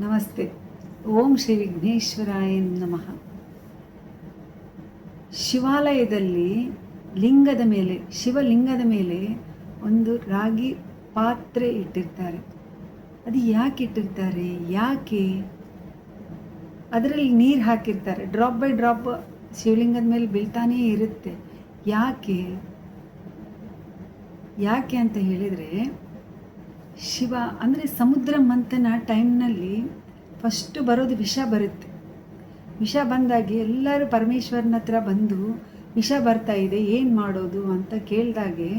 ನಮಸ್ತೆ. ಓಂ ಶ್ರೀ ವಿಘ್ನೇಶ್ವರಾಯ ನಮಃ. ಶಿವಾಲಯದಲ್ಲಿ ಶಿವಲಿಂಗದ ಮೇಲೆ ಒಂದು ರಾಗಿ ಪಾತ್ರೆ ಇಟ್ಟಿರ್ತಾರೆ. ಅದು ಯಾಕೆ ಇಟ್ಟಿರ್ತಾರೆ? ಅದರಲ್ಲಿ ನೀರು ಹಾಕಿರ್ತಾರೆ. ಡ್ರಾಪ್ ಬೈ ಡ್ರಾಪ್ ಶಿವಲಿಂಗದ ಮೇಲೆ ಬೀಳ್ತಾನೇ ಇರುತ್ತೆ. ಯಾಕೆ ಅಂತ ಹೇಳಿದರೆ, ಶಿವ ಅಂದರೆ ಸಮುದ್ರ ಮಂಥನ ಟೈಮ್ನಲ್ಲಿ ಫಸ್ಟು ಬರೋದು ವಿಷ ಬರುತ್ತೆ. ವಿಷ ಬಂದಾಗಿ ಎಲ್ಲರೂ ಪರಮೇಶ್ವರನ ಹತ್ರ ಬಂದು ವಿಷ ಬರ್ತಾ ಇದೆ, ಏನು ಮಾಡೋದು ಅಂತ ಕೇಳಿದಾಗೆ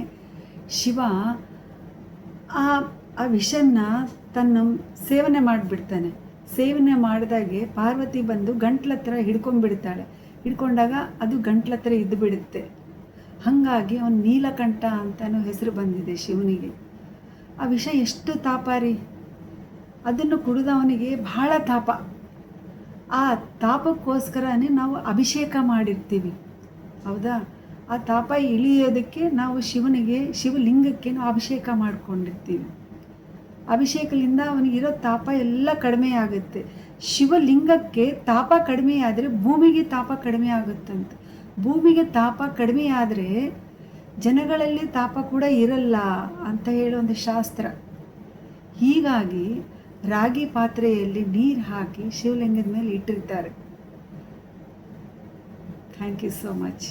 ಶಿವ ಆ ವಿಷನ ತನ್ನ ಸೇವನೆ ಮಾಡಿಬಿಡ್ತಾನೆ. ಸೇವನೆ ಮಾಡಿದಾಗೆ ಪಾರ್ವತಿ ಬಂದು ಗಂಟ್ಲತ್ರ ಹಿಡ್ಕೊಂಡಾಗ ಅದು ಗಂಟ್ಲತ್ರ ಇದ್ದು ಬಿಡುತ್ತೆ. ಹಾಗಾಗಿ ಅವನು ನೀಲಕಂಠ ಅಂತಲೂ ಹೆಸರು ಬಂದಿದೆ ಶಿವನಿಗೆ. ಆ ವಿಷ ಎಷ್ಟು ತಾಪಾರಿ, ಅದನ್ನು ಕುಡಿದವನಿಗೆ ಬಹಳ ತಾಪ. ಆ ತಾಪಕ್ಕೋಸ್ಕರನೇ ನಾವು ಅಭಿಷೇಕ ಮಾಡಿರ್ತೀವಿ, ಹೌದಾ? ಆ ತಾಪ ಇಳಿಯೋದಕ್ಕೆ ನಾವು ಶಿವಲಿಂಗಕ್ಕೆ ನಾವು ಅಭಿಷೇಕ ಮಾಡ್ಕೊಂಡಿರ್ತೀವಿ. ಅಭಿಷೇಕದಿಂದ ಅವನಿಗಿರೋ ತಾಪ ಎಲ್ಲ ಕಡಿಮೆ ಆಗುತ್ತೆ. ಶಿವಲಿಂಗಕ್ಕೆ ತಾಪ ಕಡಿಮೆ ಆದರೆ ಭೂಮಿಗೆ ತಾಪ ಕಡಿಮೆ ಆಗುತ್ತಂತೆ. ಭೂಮಿಗೆ ತಾಪ ಕಡಿಮೆ ಆದರೆ ಜನಗಳಲ್ಲಿ ತಾಪ ಕೂಡ ಇರಲ್ಲ ಅಂತ ಹೇಳೋ ಒಂದು ಶಾಸ್ತ್ರ. ಹೀಗಾಗಿ ರಾಗಿ ಪಾತ್ರೆಯಲ್ಲಿ ನೀರು ಹಾಕಿ ಶಿವಲಿಂಗದ ಮೇಲೆ ಇಟ್ಟಿರ್ತಾರೆ. Thank you so much.